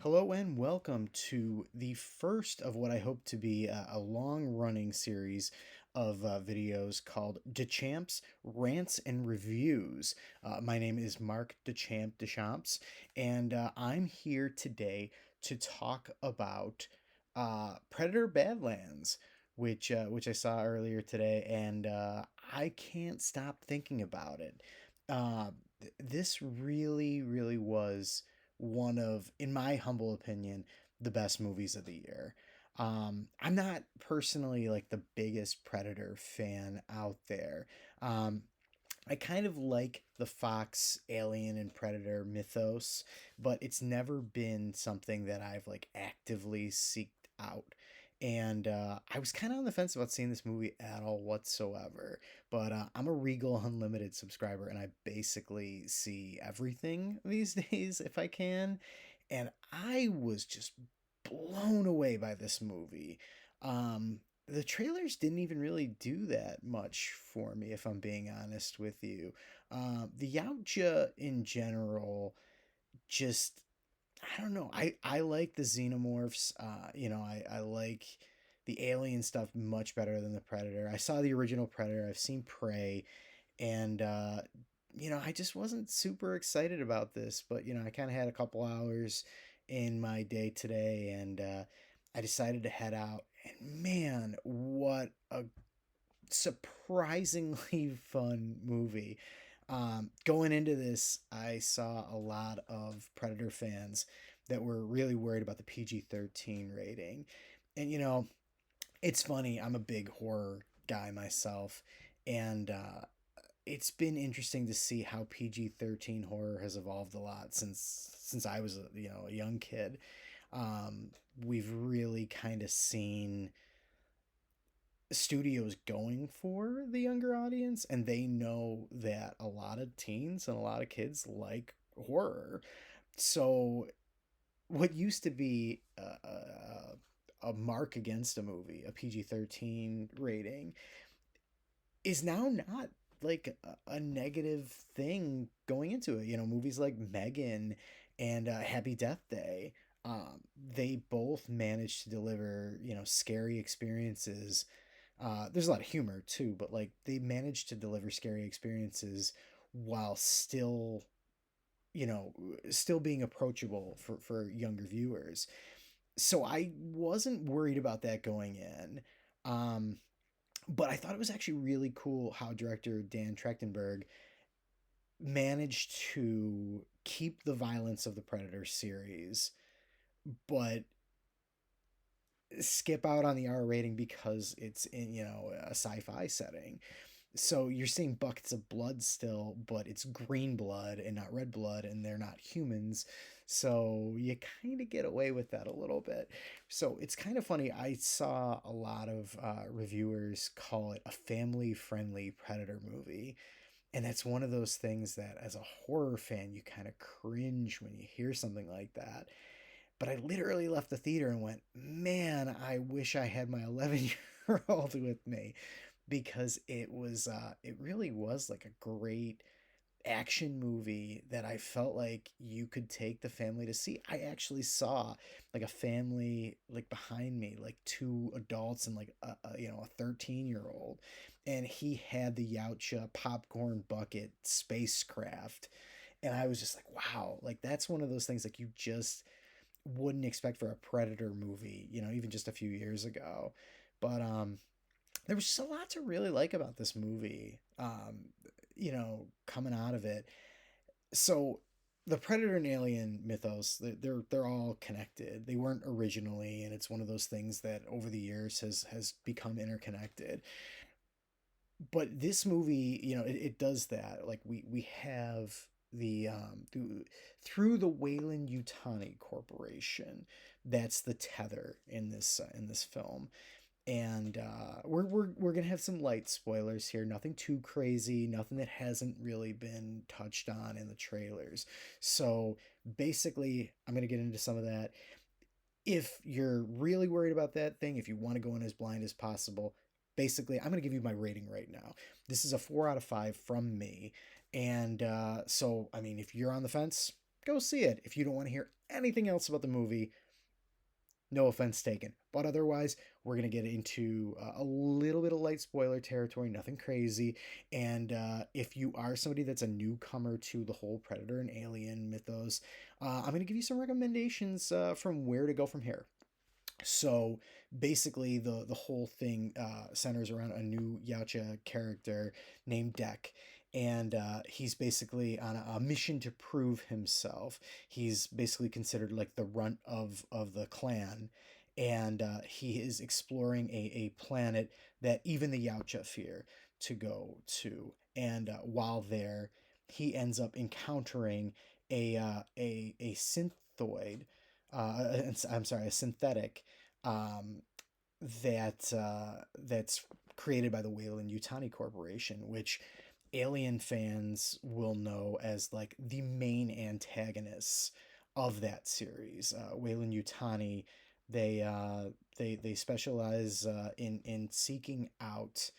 Hello and welcome to the first of what I hope to be a long-running series of videos called DeChamps Rants and Reviews. My name is Mark Deschamps, and I'm here today to talk about Predator Badlands, which I saw earlier today, and I can't stop thinking about it. This really was one of, in my humble opinion, the best movies of the year. I'm not personally like the biggest Predator fan out there. Um, I kind of like the Fox Alien and Predator mythos, but it's never been something that I've like actively seeked out. And I was kind of on the fence about seeing this movie at all whatsoever. But I'm a Regal Unlimited subscriber, and I basically see everything these days if I can. And I was just blown away by this movie. The trailers didn't even really do that much for me, if I'm being honest with you. The Yautja in general, just I don't know. I like the xenomorphs. I like the alien stuff much better than the Predator. I saw the original Predator. I've seen Prey, and I just wasn't super excited about this. But I kind of had a couple hours in my day today, and I decided to head out. And man, what a surprisingly fun movie. Going into this, I saw a lot of Predator fans that were really worried about the PG-13 rating. And it's funny, I'm a big horror guy myself, and it's been interesting to see how PG-13 horror has evolved a lot since I was a young kid. We've really kind of seen studios going for the younger audience, and they know that a lot of teens and a lot of kids like horror. So what used to be a mark against a movie, a PG-13 rating, is now not like a negative thing going into it. Movies like Megan and Happy Death Day, they both managed to deliver, scary experiences. There's a lot of humor too, but like they managed to deliver scary experiences while you know, still being approachable for younger viewers. So I wasn't worried about that going in. Um, but I thought it was actually really cool how director Dan Trachtenberg managed to keep the violence of the Predator series, but skip out on the R rating because it's in, a sci-fi setting. So you're seeing buckets of blood still, but it's green blood and not red blood, and they're not humans. So you kind of get away with that a little bit. So it's kind of funny. I saw a lot of reviewers call it a family friendly Predator movie. And that's one of those things that, as a horror fan, you kind of cringe when you hear something like that. But I literally left the theater and went, man, I wish I had my 11-year-old with me, because it really was like a great action movie that I felt like you could take the family to see. I actually saw like a family like behind me, like two adults and like a 13-year-old, and he had the Yautja popcorn bucket spacecraft, and I was just like, wow, like that's one of those things like you just wouldn't expect for a Predator movie, even just a few years ago. But there was just a lot to really like about this movie, coming out of it. So the Predator and Alien mythos, they're all connected. They weren't originally, and it's one of those things that over the years has become interconnected. But this movie, it does that. Like we have the through the Wayland Utani Corporation. That's the tether in this film. And we're gonna have some light spoilers here. Nothing too crazy. Nothing that hasn't really been touched on in the trailers. So basically, I'm gonna get into some of that. If you're really worried about that thing, if you want to go in as blind as possible, basically, I'm going to give you my rating right now. This is a 4 out of 5 from me. And so, I mean, if you're on the fence, go see it. If you don't want to hear anything else about the movie, no offense taken. But otherwise, we're going to get into a little bit of light spoiler territory, nothing crazy. And if you are somebody that's a newcomer to the whole Predator and Alien mythos, I'm going to give you some recommendations from where to go from here. So basically, the whole thing centers around a new Yautja character named Deck. And he's basically on a mission to prove himself. He's basically considered like the runt of the clan. And he is exploring a planet that even the Yautja fear to go to. And while there, he ends up encountering a synthoid. I'm sorry, a synthetic um, that's created by the Weyland Yutani Corporation, which Alien fans will know as like the main antagonists of that series. Weyland Yutani, they they specialize in seeking out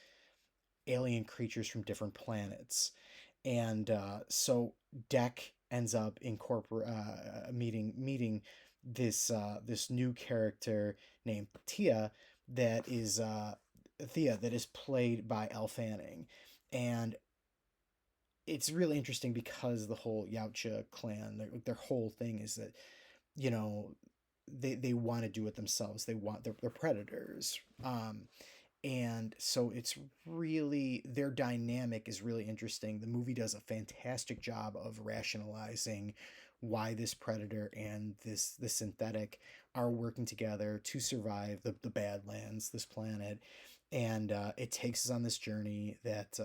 alien creatures from different planets, and so Deck ends up meeting this new character named Thea that is played by Elle Fanning, and it's really interesting because the whole Yautja clan, their whole thing is that you know they want to do it themselves. They're predators. And so it's really their dynamic is really interesting. The movie does a fantastic job of rationalizing why this predator and this synthetic are working together to survive the Badlands, this planet, and it takes us on this journey that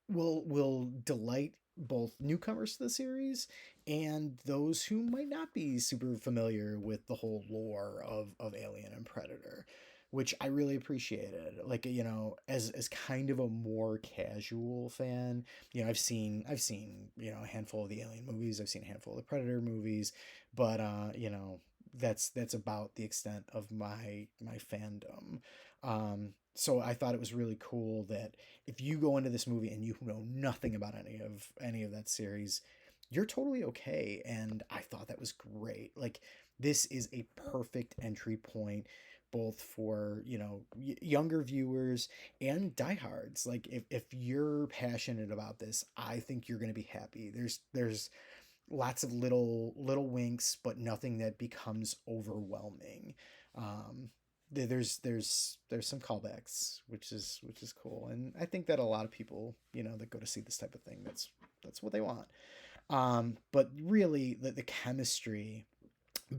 will delight both newcomers to the series and those who might not be super familiar with the whole lore of Alien and Predator, which I really appreciated. Like, as kind of a more casual fan, I've seen a handful of the Alien movies, I've seen a handful of the Predator movies, but that's about the extent of my fandom. So I thought it was really cool that if you go into this movie and you know nothing about any of that series, you're totally okay. And I thought that was great. Like, this is a perfect entry point both for younger viewers and diehards. Like, if you're passionate about this, I think you're going to be happy. There's lots of little winks, but nothing that becomes overwhelming. um there's some callbacks, which is cool, and I think that a lot of people that go to see this type of thing, that's what they want. But really, the chemistry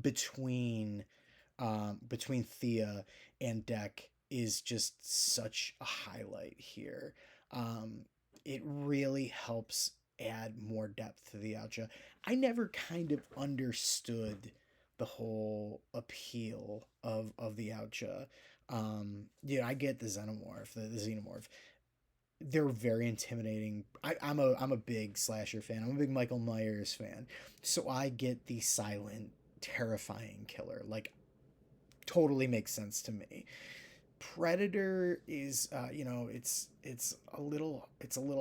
between between Thea and Deck is just such a highlight here. Um, it really helps add more depth to the Ouija. I never kind of understood the whole appeal of the Ouija. I get the the xenomorph. They're very intimidating. I'm a big slasher fan. I'm a big Michael Myers fan. So I get the silent, terrifying killer. Like, totally makes sense to me. Predator is it's a little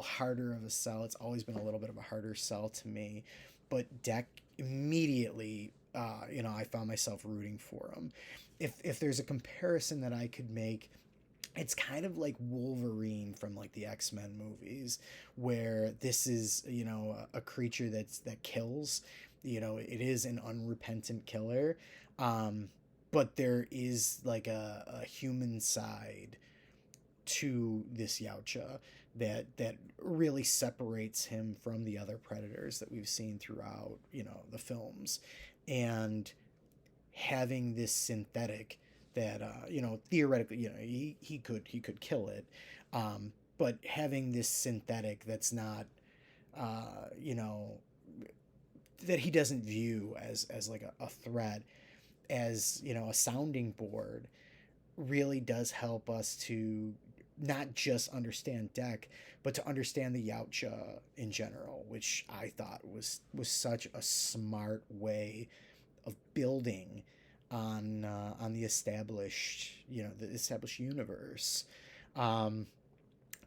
harder of a sell. It's always been a little bit of a harder sell to me, but Deck immediately I found myself rooting for him. If there's a comparison that I could make, it's kind of like Wolverine from like the X-Men movies, where this is a creature that kills. It is an unrepentant killer. um but there is like a human side to this Yautja that really separates him from the other predators that we've seen throughout the films. And having this synthetic that theoretically he could kill it, but having this synthetic that's not uh you know that he doesn't view as like a threat, as a sounding board, really does help us to not just understand Deck, but to understand the Yautja in general, which I thought was such a smart way of building on the established universe. Um,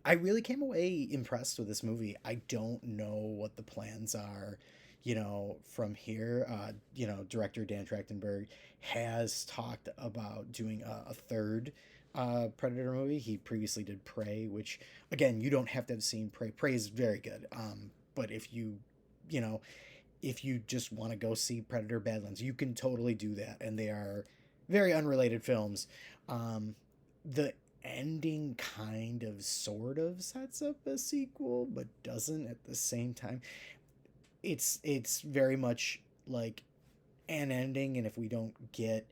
I really came away impressed with this movie. I don't know what the plans are, from here. Director Dan Trachtenberg has talked about doing a third Predator movie. He previously did Prey, which, again, you don't have to have seen Prey. Prey is very good. But you know, if you just want to go see Predator Badlands, you can totally do that. And they are very unrelated films. The ending kind of sort of sets up a sequel, but doesn't at the same time. It's very much like an ending, and if we don't get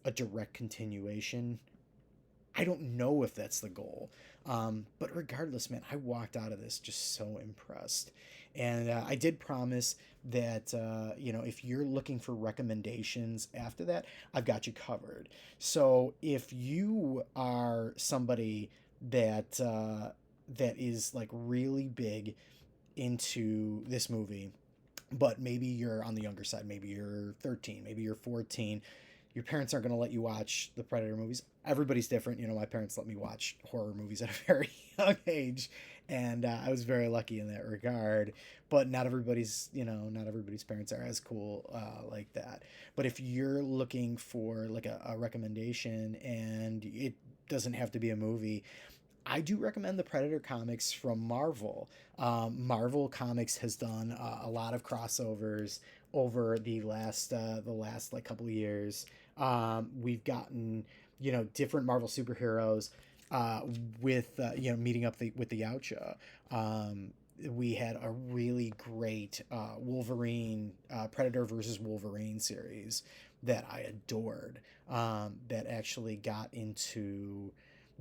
a direct continuation, I don't know if that's the goal. But regardless, man, I walked out of this just so impressed. And I did promise that, if you're looking for recommendations after that, I've got you covered. So if you are somebody that is like really big into this movie, but maybe you're on the younger side, maybe you're 13, maybe you're 14, your parents aren't going to let you watch the Predator movies. Everybody's different. My parents let me watch horror movies at a very young age, and I was very lucky in that regard. But not everybody's parents are as cool like that. But if you're looking for like a recommendation, and it doesn't have to be a movie, I do recommend the Predator comics from Marvel. Marvel Comics has done a lot of crossovers over the last like couple of years. We've gotten different Marvel superheroes with meeting up with the Yautja. We had a really great Wolverine Predator versus Wolverine series that I adored. That actually got into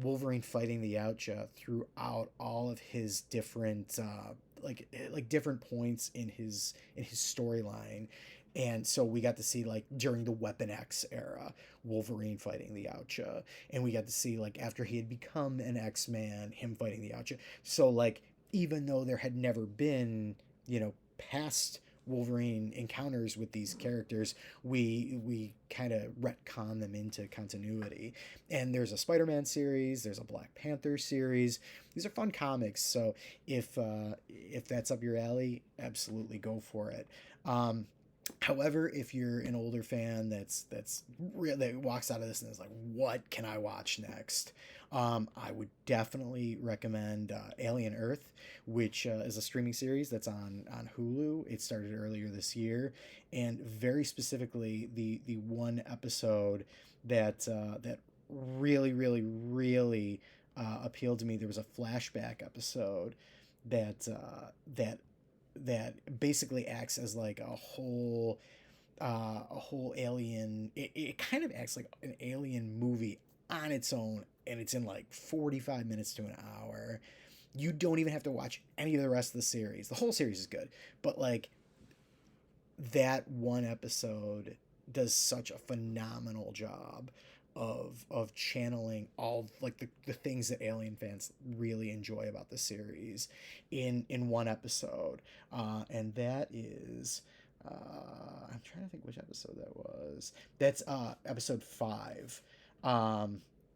Wolverine fighting the Yautja throughout all of his different like different points in his storyline. And so we got to see, like, during the Weapon X era, Wolverine fighting the Yautja, and we got to see, like, after he had become an X-Man, him fighting the Yautja. So, like, even though there had never been past Wolverine encounters with these characters, we kind of retcon them into continuity. And there's a Spider-Man series, there's a Black Panther series. These are fun comics, so if that's up your alley, absolutely go for it. However, if you're an older fan that walks out of this and is like, "What can I watch next?" I would definitely recommend Alien Earth, which is a streaming series that's on Hulu. It started earlier this year, and very specifically, the one episode that really, really, really appealed to me. There was a flashback episode that that basically acts as like a whole alien. It kind of acts like an alien movie on its own, and it's in like 45 minutes to an hour. You don't even have to watch any of the rest of the series. The whole series is good, but like that one episode does such a phenomenal job of channeling all like the things that alien fans really enjoy about the series in one episode. And that is I'm trying to think which episode that was. That's episode 5.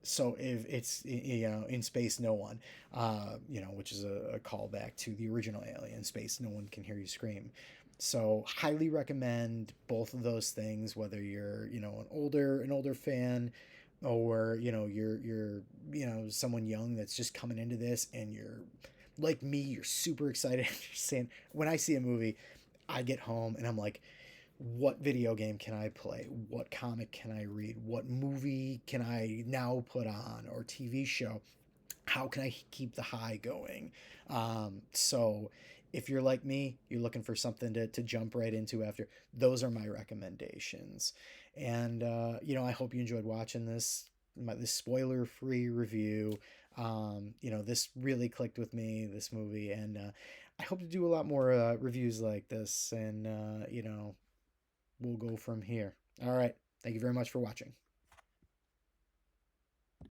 So if it's in space no one, which is a callback to the original Alien. Space no one can hear you scream. So highly recommend both of those things, whether you're an older fan, or you're someone young that's just coming into this, and you're like me, you're super excited. You're saying, when I see a movie, I get home and I'm like, what video game can I play? What comic can I read? What movie can I now put on, or TV show? How can I keep the high going? So if you're like me, you're looking for something to jump right into after, those are my recommendations. And, I hope you enjoyed watching this spoiler free review. This really clicked with me, this movie, and I hope to do a lot more reviews like this, and, we'll go from here. All right. Thank you very much for watching.